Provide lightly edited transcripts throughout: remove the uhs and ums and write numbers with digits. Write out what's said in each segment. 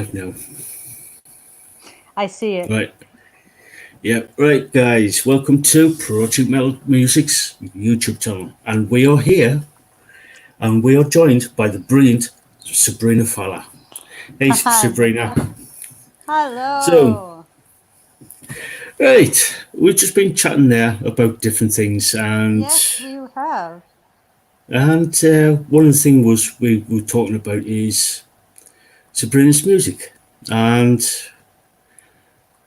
live now. I see it. Right. Yeah. Right, guys. Welcome to Project Metal Music's YouTube channel. And we are here and we are joined by the brilliant Sabrina Fallah. Hey, Sabrina. So, Hello. right. We've just been chatting there about different things. And Yes, we have. and one of the things we were talking about is Sabrina's music. And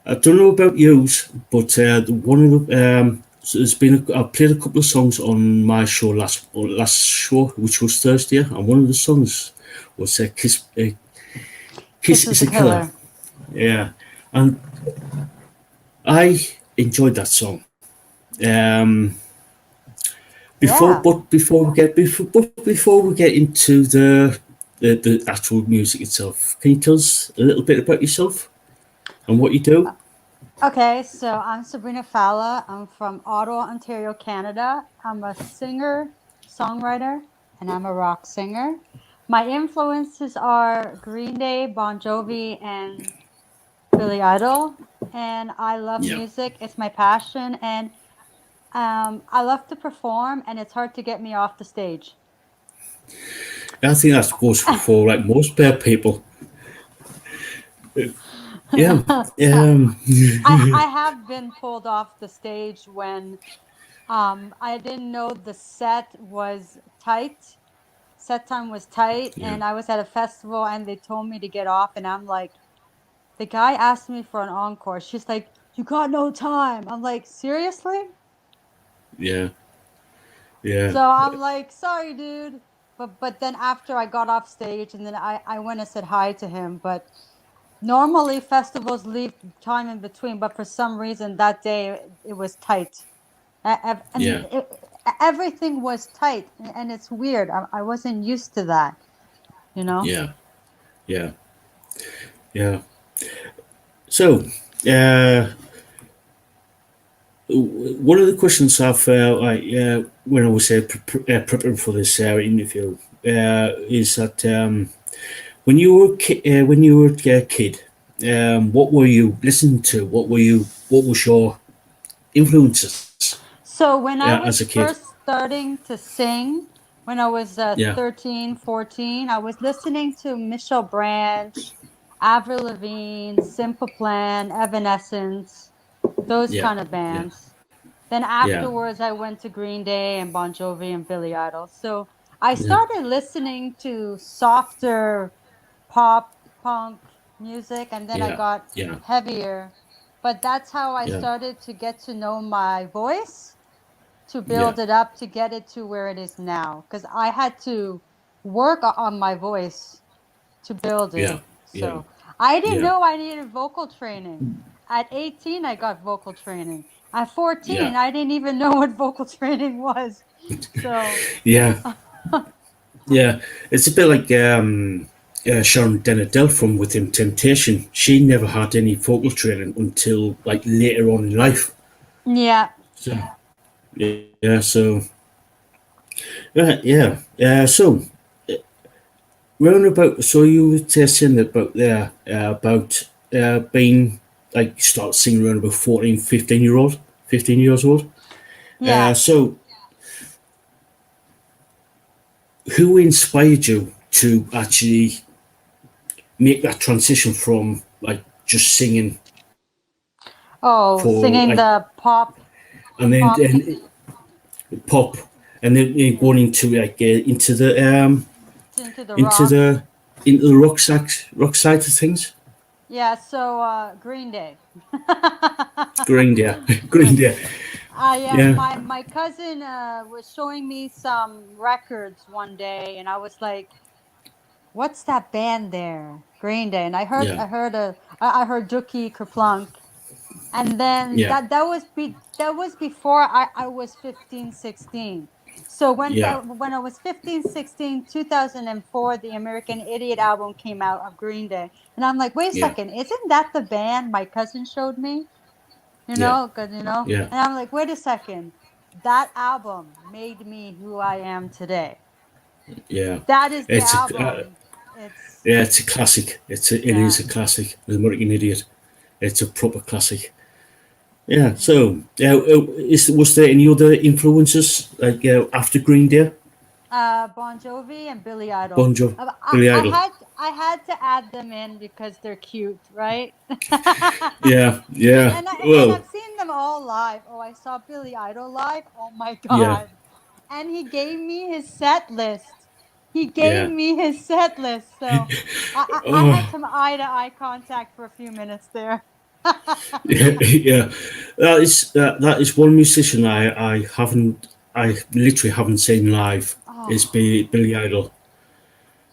I don't know about yous, but one of the so there's been I played a couple of songs on my show last show, which was Thursday, and one of the songs was "Kiss Kiss is Is the a Killer." killer. Yeah, and I enjoyed that song. Um, Yeah. before we get into the actual music itself, can you tell us a little bit about yourself and what you do? Okay, so I'm Sabrina Fallah. I'm from Ottawa, Ontario, Canada. I'm a singer, songwriter, and I'm a rock singer. My influences are Green Day, Bon Jovi, and Billy Idol. And I love Yeah, music. It's my passion. And I love to perform, and it's hard to get me off the stage. I think that goes for like most people. Yeah. I Um, I have been pulled off the stage when I didn't know the set was tight. Set time was tight, yeah. and I was at a festival, and they told me to get off, and I'm like, the guy asked me for an encore. She's like, "You got no time." I'm like, seriously? Yeah. Yeah. So I'm like, sorry, dude. But then after I got off stage, and then I went and said hi to him, but normally festivals leave time in between, but for some reason that day it was tight. And Yeah. everything was tight, and it's weird. I wasn't used to that, you know? Yeah. Yeah. Yeah. So, uh, one of the questions I've when I was preparing for this interview is that when you were a kid, what were you listening to? What was your influences So when I as was a kid? first starting to sing, when I was Yeah. 13, 14, I was listening to Michelle Branch, Avril Lavigne, Simple Plan, Evanescence, those Yeah. kind of Yeah. bands. Then Yeah. afterwards, I went to Green Day and Bon Jovi and Billy Idol. So I Yeah. started listening to softer pop, punk music, and then I Yeah. got Yeah. heavier. But that's how I Yeah. started to get to know my voice, to Yeah. build it up, to get it to where it is now. Because I had to work on my voice to build Yeah. it. Yeah. So I didn't Yeah. know I needed vocal training. At 18, I got vocal training. At Yeah. 14, I didn't even know what vocal training was. So, Yeah. Yeah, it's a bit like Sharon Denadell from Within Temptation. She never had any vocal training until like later on in life. yeah. So so so round about. So you were saying about there about being like start singing around about 14, 15 year old, 15 years old. Yeah. So who inspired you to actually make that transition from like just singing Oh, for singing like the pop, and then pop. pop, and then Yeah. going into like Into the into rock. the into the rock side of things. Yeah, so Green Day. Green Day, Green Day, Yeah, yeah, my cousin was showing me some records one day, and I was like, "What's that band there?" Green Day, and yeah, I heard Dookie Kerplunk, and then yeah, that was before I was 15, 16. So yeah, when I was 15, 16, 2004, the American Idiot album came out of Green Day, and I'm like, wait a yeah, second, isn't that the band my cousin showed me? yeah, Because yeah, and I'm like, wait a second, that album made me who I am today. yeah. That is the It's album. It's Yeah, it's a classic. It is yeah. a classic. The American Idiot. It's a proper classic. Yeah. So, was there any other influences like after Green Day? Bon Jovi and Billy Idol. Bon Jovi, Uh, I, Billy I Idol. had I had to add them in because they're cute, right? Yeah, yeah. And Well, I've seen them all live. Oh, I saw Billy Idol live. Oh my yeah, God. And he gave me his set list. He gave yeah. me his set list. So I had Oh, some eye to eye contact for a few minutes there. yeah, yeah. That is one musician I literally haven't seen live. Is Oh. Billy Idol.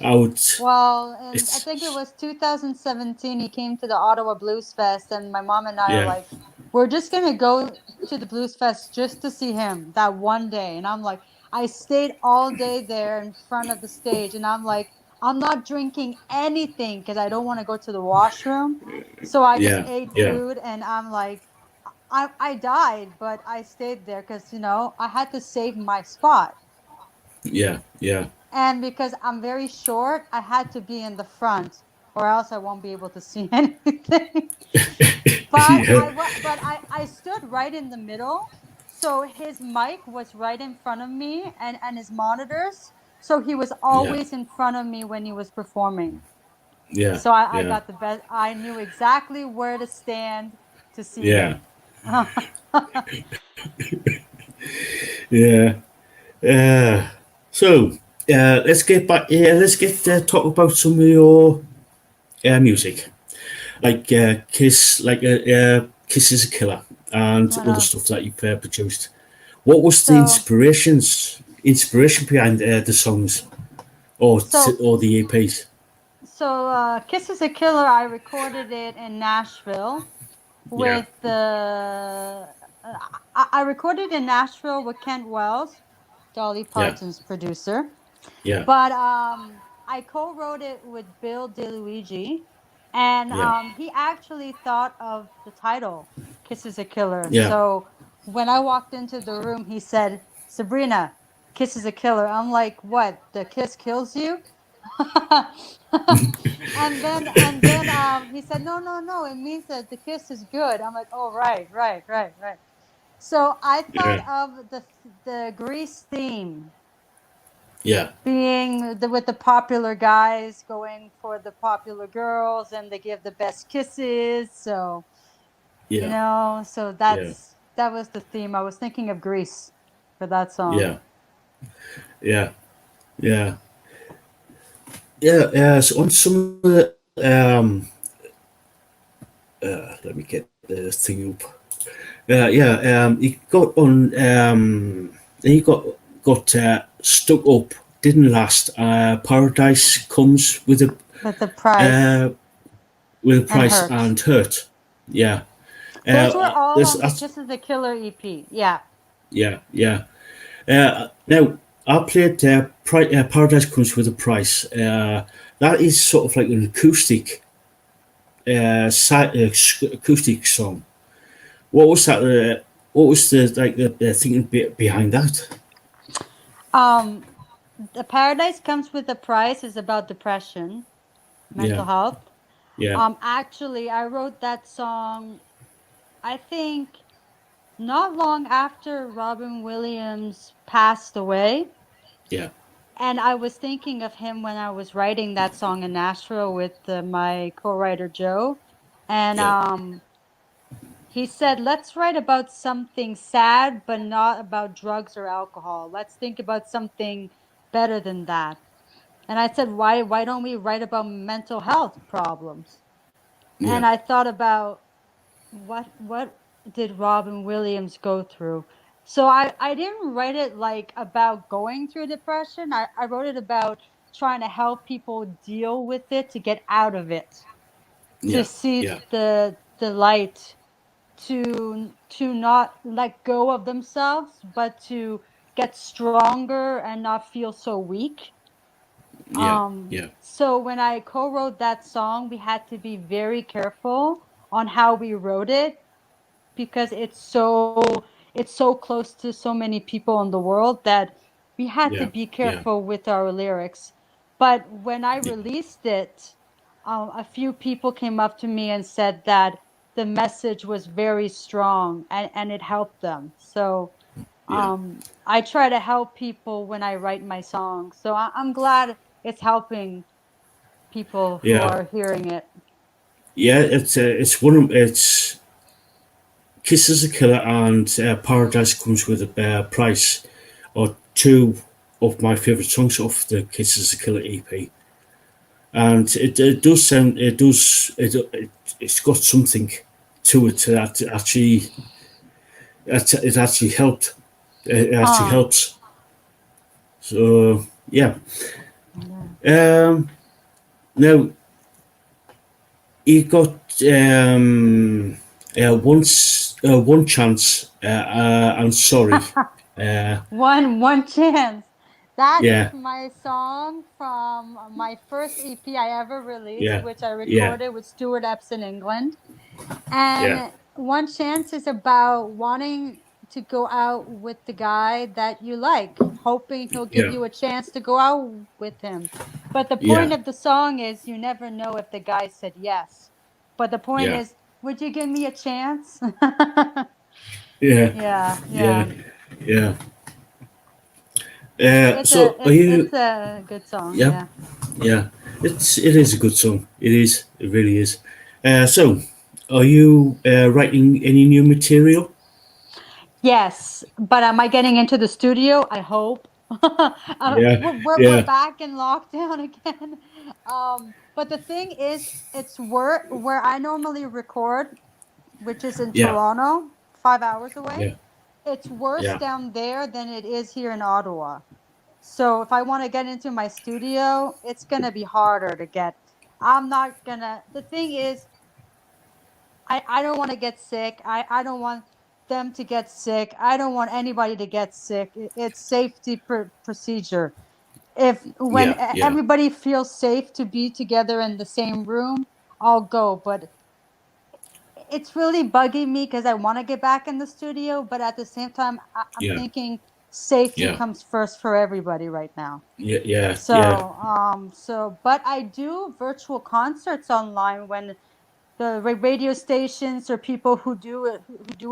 I would. Well, and I think it It's was 2017, he came to the Ottawa Blues Fest, and my mom and I are yeah, like, we're just gonna go to the Blues Fest just to see him that one day. And I'm like, I stayed all day there in front of the stage, and I'm like, I'm not drinking anything because I don't want to go to the washroom. So I just yeah, ate yeah, food, and I'm like, I died, but I stayed there because, I had to save my spot. yeah, yeah, And because I'm very short, I had to be in the front, or else I won't be able to see anything. yeah, But I stood right in the middle, so his mic was right in front of me, and his monitors. So he was yeah, always in front of me when he was performing. yeah, So I yeah, got the best. I knew exactly where to stand to see yeah, him. yeah. Uh, so let's get back. Yeah, let's get talk about some of your music, like Kiss is a Killer and other Uh-huh. stuff that you've produced. What was the So inspiration behind the songs so or the EPs? Kiss is a Killer, I recorded it in Nashville Yeah, with I recorded in Nashville with Kent Wells, Dolly yeah, Parton's producer. yeah, But I co-wrote it with Bill DeLuigi, and yeah, he actually thought of the title, Kiss is a Killer. yeah. So when I walked into the room, he said, Sabrina, Kiss is a Killer. I'm like, what? The kiss kills you? And then he said, no, no, no, it means that the kiss is good. I'm like, oh, right, right, right, right. So I thought Yeah, of the Grease theme yeah, being with the popular guys going for the popular girls, and they give the best kisses. So yeah, so yeah, that was the theme. I was thinking of Grease for that song. yeah, yeah, yeah, yeah. So on some of the let me get the thing up. Yeah. He got on. He got stuck up. Didn't last. Paradise comes With the price uh, with a and price Hurt. and hurt. Yeah. Those were all on the That's Kiss of the Killer EP. Yeah. yeah, yeah. Now I played Paradise Comes with a Price. That is sort of like an acoustic song. What was that? What was the thinking behind that? Um, the Paradise Comes with a Price is about depression, Yeah, mental health. yeah, Actually, I wrote that song, I think, not long after Robin Williams passed away. yeah, And I was thinking of him when I was writing that song in Nashville with my co-writer Joe. And yeah, he said, let's write about something sad, but not about drugs or alcohol. Let's think about something better than that. And I said, why don't we write about mental health problems? And yeah, I thought about what did Robin Williams go through? So I didn't write it like about going through depression. I wrote it about trying to help people deal with it to get out of it, to yeah, see yeah, the light, to not let go of themselves, but to get stronger and not feel so weak. yeah, yeah, So when I co-wrote that song, we had to be very careful on how we wrote it because it's so close to so many people in the world that we had to yeah, be yeah, careful with our lyrics. But when I released it, a few people came up to me and said that the message was very strong and it helped them. So yeah, I try to help people when I write my songs. So I'm glad it's helping people who yeah, are hearing it. yeah. It's one of it's Kiss is a Killer and Paradise Comes with a Price are two of my favourite songs off the Kiss is a Killer EP. And it does sound it's got something to it that actually it actually helped. It actually Huh. helps. So yeah. Yeah. Um, Now you got one chance. I'm sorry. Uh, One chance. That is yeah, my song from my first EP I ever released, yeah, which I yeah, recorded with Stuart Epps in England. yeah, And one chance is about wanting to go out with the guy that you like, hoping he'll give yeah, you a chance to go out with him. But the point yeah, of the song is you never know if the guy said yes. But the point yeah, is, would you give me a chance? yeah, Yeah, yeah, yeah. yeah. It's a So are it's you? it's a good song, Yeah, yeah. yeah. It is a good song. It is. It really is. So are you writing any new material? Yes, but am I getting into the studio? I hope. Yeah, We're yeah, back in lockdown again. But the thing is, it's where I normally record, which is in yeah, Toronto, 5 hours away. yeah, It's worse yeah, down there than it is here in Ottawa. So if I want to get into my studio, it's gonna be harder to get. I'm not gonna. The thing is, I don't want to get sick. I don't want them to get sick. I don't want anybody to get sick. It's safety procedure. If when yeah, yeah, everybody feels safe to be together in the same room, I'll go. But it's really bugging me because I want to get back in the studio, but at the same time, I'm yeah, thinking safety yeah, comes first for everybody right now. yeah, yeah, yeah, So, but I do virtual concerts online when the radio stations or people who do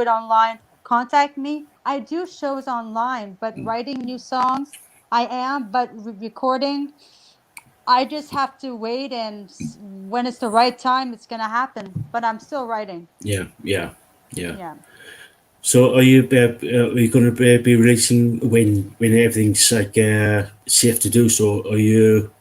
it online contact me. I do shows online, but writing new songs I am, but recording I just have to wait and when it's the right time it's going to happen, but I'm still writing. yeah, yeah, yeah. Yeah. So are you going to be releasing when everything's like safe to do so? Are you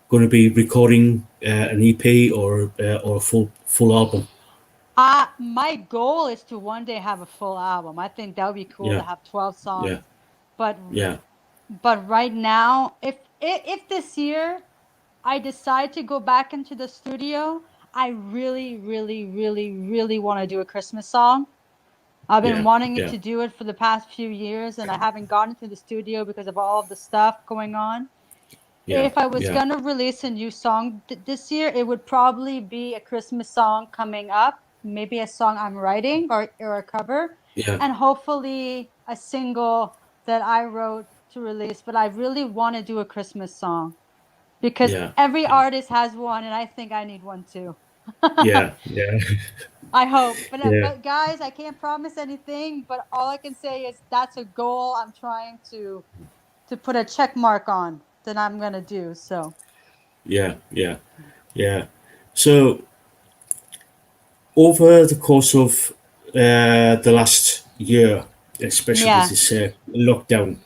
going to be recording an EP or a full album? My goal is to one day have a full album. I think that would be cool to Yeah, have 12 yeah, songs. But yeah, right now, if this year I decide to go back into the studio, I really, really, really, really want to do a Christmas song. I've been yeah, wanting it yeah, to do it for the past few years, and I haven't gotten to the studio because of all of the stuff going on. yeah, If I was yeah, gonna release a new song this year, it would probably be a Christmas song coming up, maybe a song I'm writing or a cover, yeah, and hopefully a single that I wrote to release. But I really want to do a Christmas song because yeah, every yeah, artist has one, and I think I need one too. yeah, yeah, I hope, but yeah, guys, I can't promise anything. But all I can say is that's a goal I'm trying to put a check mark on that I'm gonna do. So yeah, yeah, yeah. So over the course of the last year, especially with yeah, this lockdown,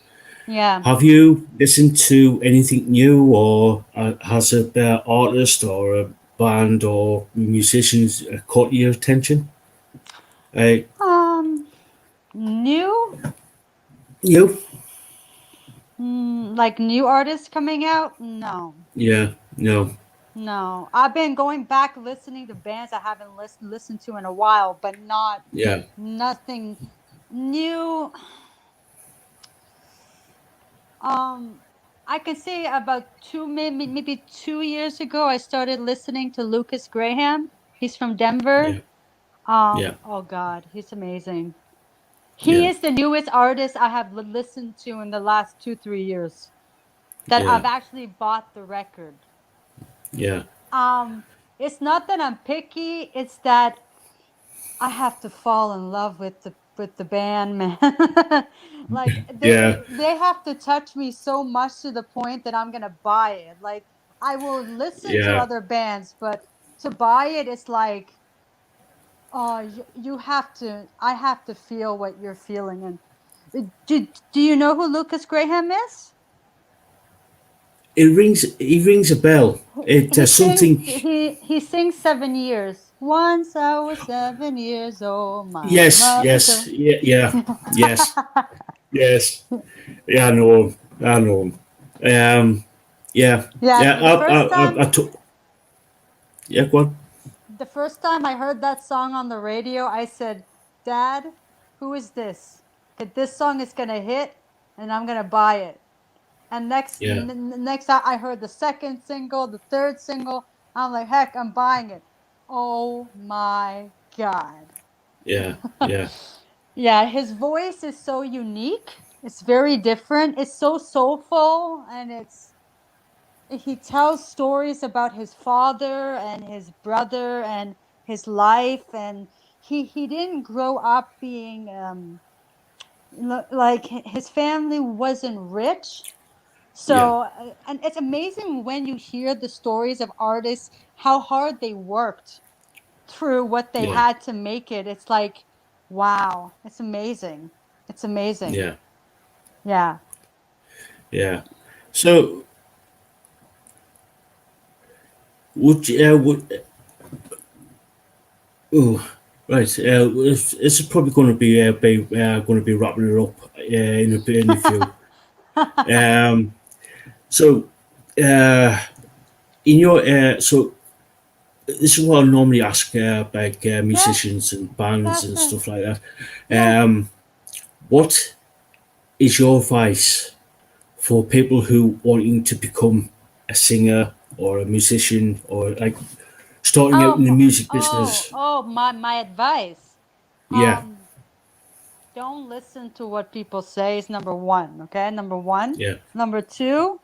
yeah. have you listened to anything new, or has a artist or a band or musicians caught your attention? Uh, Um, new, you? like new artists coming out? No, Yeah, no, no. I've been going back listening to bands I haven't listened to in a while, but not yeah, nothing new. Um, I can say about maybe 2 years ago, I started listening to Lucas Graham. He's from yeah, Denver. yeah, Oh God, he's amazing. He yeah, is the newest artist I have listened to in the last 2 3 years. that I've yeah, actually bought the record. yeah, Um, it's not that I'm picky, it's that I have to fall in love with the band, man. Like yeah, they have to touch me so much to the point that I'm gonna buy it. Like I will listen to yeah. other bands, but to buy it, it's like, oh, you have to. I have to feel what you're feeling. And do you know who Lucas Graham is? He rings a bell. It He sings. something. He sings 7 years. Once I was 7 years old. My Yes, mother yes, told. yeah, yeah, yes, yes. Yeah, I know him. I know him. Yeah, Yeah, yeah. the first I time took. Yeah, go on. the first time I heard that song on the radio, I said, "Dad, who is this? 'Cause this song is gonna hit, and I'm gonna buy it." And Yeah, next I heard the second single, the third single. I'm like, heck, I'm buying it. Oh my god! yeah, yeah, Yeah, his voice is so unique. It's very different. It's so soulful, and he tells stories about his father and his brother and his life, and he didn't grow up being like his family wasn't rich. yeah, So and it's amazing when you hear the stories of artists, how hard they worked through what they yeah, had to make it. It's like, wow, it's amazing. It's amazing. yeah, Yeah. yeah. So would oh right. This is probably going to going to be wrapping it up in a few. Um. So uh, in your so this is what I normally ask about Yeah, musicians and bands that's and it. stuff like that. Yeah. What is your advice for people who wanting to become a singer or a musician or like starting out in the music business? My advice. Yeah, Um, don't listen to what people say is number one, okay? Number one. yeah, Number two,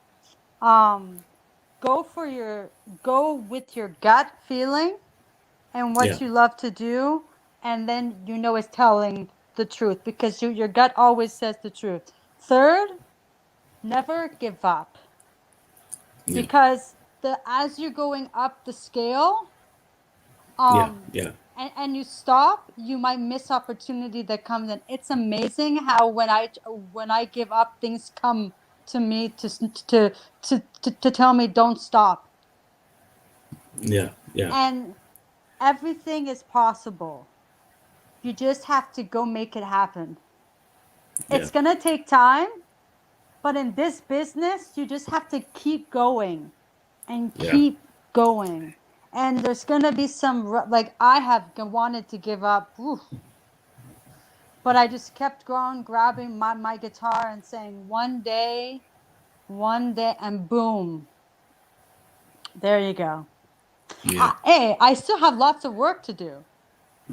um, go for your go with your gut feeling and yeah, what you love to do, and then you know it's telling the truth because your gut always says the truth. Third, never give up yeah, because the as you're going up the scale, yeah, um yeah, and you stop, you might miss opportunity that comes in. It's amazing how when I give up, things come to me to tell me don't stop. yeah, yeah, And everything is possible. You just have to go make it happen. yeah, It's going to take time, but in this business, you just have to keep going and yeah, keep going. And there's going to be some, like, I have wanted to give up, oof, but I just kept going, grabbing my guitar and saying, one day, and boom, there you go. yeah, Hey, I still have lots of work to do.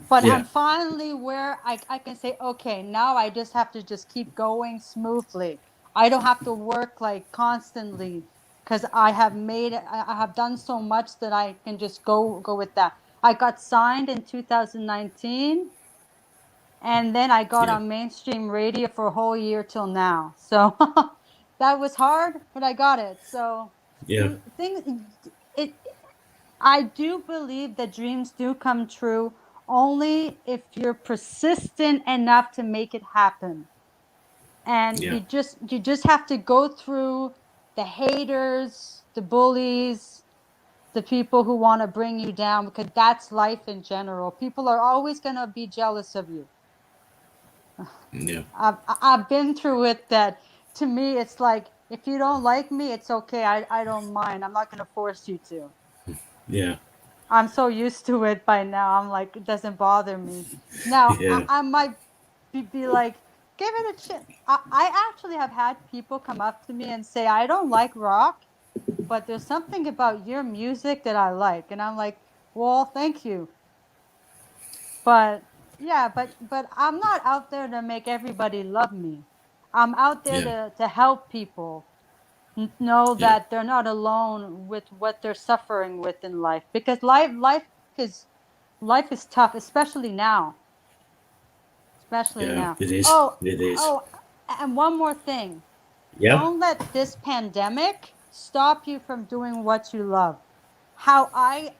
But I'm yeah, finally where I can say, okay, now I just have to just keep going smoothly. I don't have to work like constantly because I have done so much that I can just go with that. I got signed in 2019, and then I got yeah, on mainstream radio for a whole year till now. So that was hard, but I got it. So yeah, you think it I do believe that dreams do come true only if you're persistent enough to make it happen. And yeah, you just have to go through the haters, the bullies, the people who want to bring you down because that's life in general. People are always going to be jealous of you. yeah, I've been through it that to me it's like if you don't like me, it's okay. I don't mind. I'm not going to force you to. yeah, I'm so used to it by now. I'm like, it doesn't bother me. Now, yeah, I might be like, give it a chance. I actually have had people come up to me and say, I don't like rock, but there's something about your music that I like. And I'm like, well, thank you. But yeah, but I'm not out there to make everybody love me. I'm out there yeah, to help people. know Yeah. that they're not alone with what they're suffering with in life, because life is tough, especially Yeah. now. It is. Oh, It is. oh, and one more thing. Yeah. Don't let this pandemic stop you from doing what you love. How I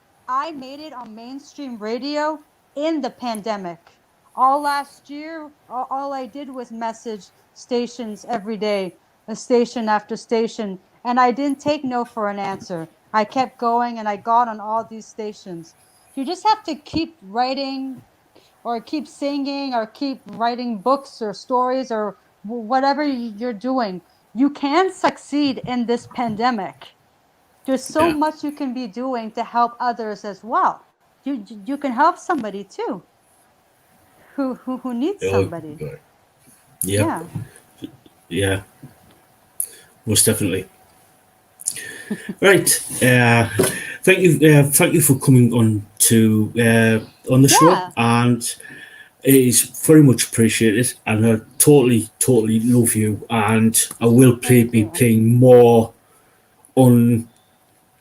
made it on mainstream radio in the pandemic. All last year, all I did was message stations every day, a station after station, and I didn't take no for an answer. I kept going and I got on all these stations. You just have to keep writing or keep singing or keep writing books or stories or whatever you're doing. You can succeed in this pandemic. There's so Yeah. much you can be doing to help others as well. You can help somebody too who needs Oh, somebody. God. Yep. Yeah. Yeah. Most definitely. Right. Thank you for coming on the show, Yeah. and it is very much appreciated. And I totally love you. And I will Thank be you. playing more on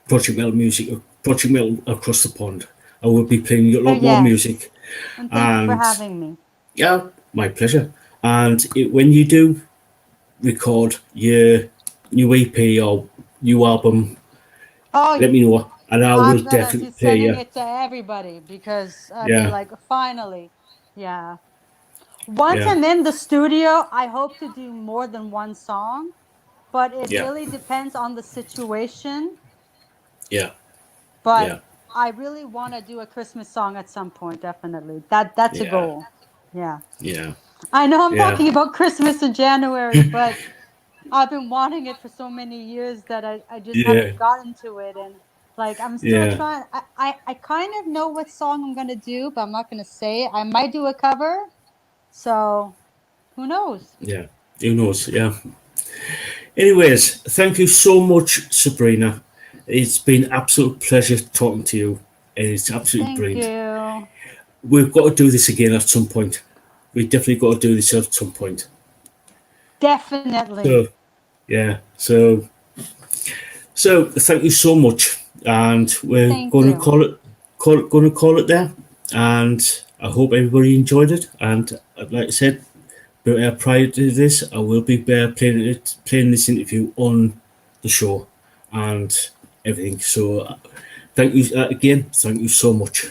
Project Metal music, Project Metal across the pond. I will be playing a lot more Yes. music, And thank you for and having me. yeah, my pleasure. And when you do record your new EP or new album, Oh, let me know, and I will I'm gonna definitely be play sending you. it to everybody because I'll be Yeah, like, finally. Yeah. Once yeah, I'm in the studio, I hope to do more than one song, but it yeah, really depends on the situation. yeah, But yeah, I really want to do a Christmas song at some point, definitely. That's a yeah, goal. Yeah. yeah, I know I'm yeah, talking about Christmas in January, but I've been wanting it for so many years that I just yeah, haven't gotten to it. And like I'm still yeah, trying. I kind of know what song I'm gonna do, but I'm not gonna say it. I might do a cover. So who knows? yeah. Who knows? Yeah. Anyways, thank you so much, Sabrina. It's been absolute pleasure talking to you, and it's absolutely Thank brilliant. you. We've got to do this again at some point. We definitely got to do this at some point. Definitely. So yeah, so thank you so much, and we're Thank going to you. call it there. And I hope everybody enjoyed it. And like I said, prior to this, I will be playing this interview on the show and everything. So thank you again. Thank you so much.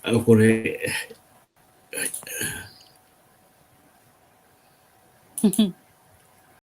I'm gonna